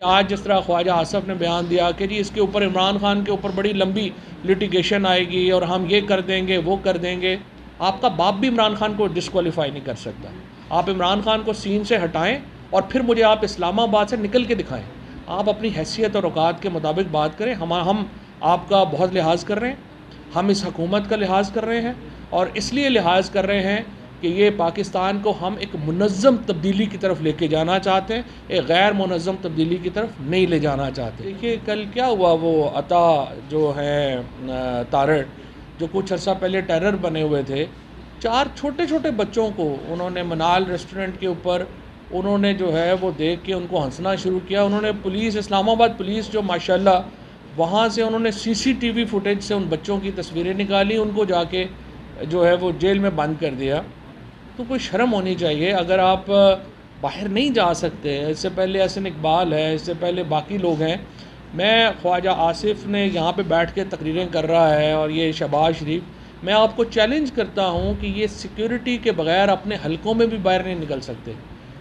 आज जिस तरह ख्वाजा आसफ़ ने बयान दिया कि जी इसके ऊपर इमरान खान के ऊपर बड़ी लंबी लिटिगेशन आएगी और हम ये कर देंगे वो कर देंगे। आपका बाप भी इमरान खान को डिस्क्वालीफाई नहीं कर सकता। आप इमरान खान को सीन से हटाएं और फिर मुझे आप इस्लामाबाद से निकल के दिखाएं। आप अपनी हैसियत और औकात के मुताबिक बात करें। हम आपका बहुत लिहाज कर रहे हैं, हम इस हुकूमत का लिहाज कर रहे हैं और इसलिए लिहाज कर रहे हैं कि ये पाकिस्तान को हम एक मुनज़्ज़म तब्दीली की तरफ लेके जाना चाहते हैं, एक गैर मुनज़्ज़म तब्दीली की तरफ नहीं ले जाना चाहते। देखिए कल क्या हुआ, वो अता जो हैं तारड़ जो कुछ अर्सा पहले टेरर बने हुए थे, 4 छोटे छोटे बच्चों को उन्होंने मनाल रेस्टोरेंट के ऊपर उन्होंने जो है वो देख के उनको हंसना शुरू किया। उन्होंने पुलिस, इस्लामाबाद पुलिस जो माशाल्लाह वहाँ से उन्होंने CCTV फुटेज से उन बच्चों की तस्वीरें निकाली, उनको जाके जो है वो जेल में बंद कर दिया। तो कोई शर्म होनी चाहिए। अगर आप बाहर नहीं जा सकते, इससे पहले हसन इकबाल है, इससे पहले बाकी लोग हैं, मैं ख्वाजा आसिफ़ ने यहाँ पे बैठ के तकरीरें कर रहा है और ये शहबाज शरीफ, मैं आपको चैलेंज करता हूँ कि ये सिक्योरिटी के बग़ैर अपने हलकों में भी बाहर नहीं निकल सकते।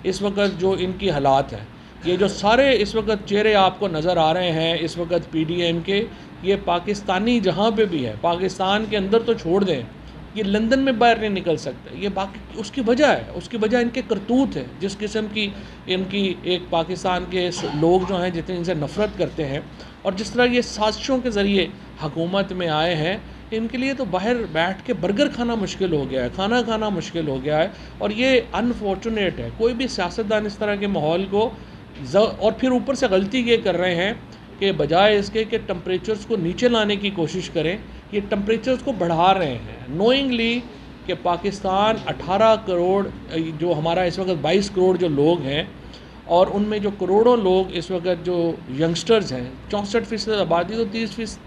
इस वक्त जो इनकी हालात हैं, ये जो सारे इस वक्त चेहरे आपको नज़र आ रहे हैं इस वक्त PDM के, ये पाकिस्तानी जहाँ पे भी है, पाकिस्तान के अंदर तो छोड़ दें, ये लंदन में बाहर नहीं निकल सकते। ये बाकी उसकी वजह है, उसकी वजह इनके करतूत है। जिस किस्म की इनकी एक पाकिस्तान के लोग जो हैं जितनी इनसे नफ़रत करते हैं और जिस तरह ये साजिशों के ज़रिए हुकूमत में आए हैं, इनके लिए तो बाहर बैठ के बर्गर खाना मुश्किल हो गया है, खाना खाना मुश्किल हो गया है। और ये अनफॉर्चुनेट है। कोई भी सियासतदान इस तरह के माहौल को और फिर ऊपर से गलती ये कर रहे हैं कि बजाय इसके कि टेम्परेचर्स को नीचे लाने की कोशिश करें, ये टेम्परेचर्स को बढ़ा रहे हैं नोइंगली कि पाकिस्तान 18 करोड़, जो हमारा इस वक्त 22 करोड़ जो लोग हैं और उनमें जो करोड़ों लोग इस वक्त जो यंगस्टर्स हैं, 64% आबादी तो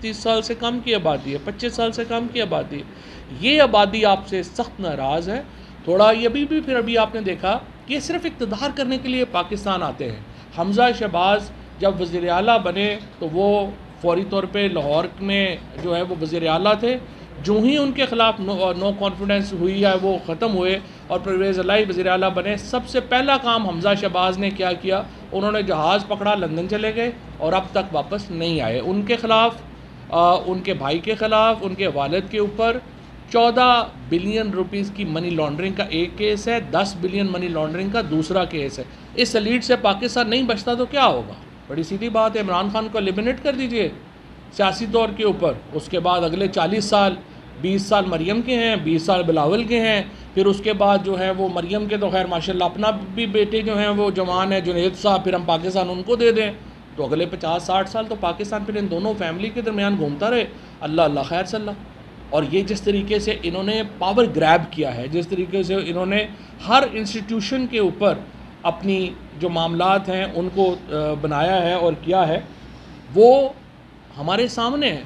30 साल से कम की आबादी है, 25 साल से कम की आबादी है। ये आबादी आपसे सख्त नाराज़ है। थोड़ा ये भी फिर अभी आपने देखा कि सिर्फ इक़्तिदार करने के लिए पाकिस्तान आते हैं। हमज़ा शहबाज जब वज़ीर आला बने तो वो फौरी तौर पे लाहौर में जो है वो वज़ीर आला थे। जो ही उनके ख़िलाफ़ नो कॉन्फिडेंस हुई है वो ख़त्म हुए और परवेज़ इलाही वज़ीर आला बने, सबसे पहला काम हमज़ा शहबाज ने क्या किया, उन्होंने जहाज़ पकड़ा, लंदन चले गए और अब तक वापस नहीं आए। उनके ख़िलाफ़, उनके भाई के ख़िलाफ़, उनके वालिद के ऊपर 14 बिलियन रुपीज़ की मनी लॉन्ड्रिंग का एक केस है, 10 बिलियन मनी लॉन्ड्रिंग का दूसरा केस है। इस लीड से पाकिस्तान नहीं बचता तो क्या होगा? बड़ी सीधी बात है, इमरान खान को एलिमिनेट कर दीजिए सियासी तौर के ऊपर। उसके बाद अगले 40 साल, 20 साल मरियम के हैं, 20 साल बिलावल के हैं, फिर उसके बाद जो है वो मरियम के तो खैर माशाल्लाह अपना भी बेटे जो हैं वो जवान है, जुनैद साहब, फिर हम पाकिस्तान उनको दे दें तो अगले 50-60 साल तो पाकिस्तान फिर इन दोनों फैमिली के दरमियान घूमता रहे। अल्लाह अल्लाह खैर सल्ला। और ये जिस तरीके से इन्होंने पावर ग्रैब किया है, जिस तरीके से इन्होंने हर इंस्टीट्यूशन के ऊपर अपनी जो मामलात हैं उनको बनाया है और किया है, वो हमारे सामने है।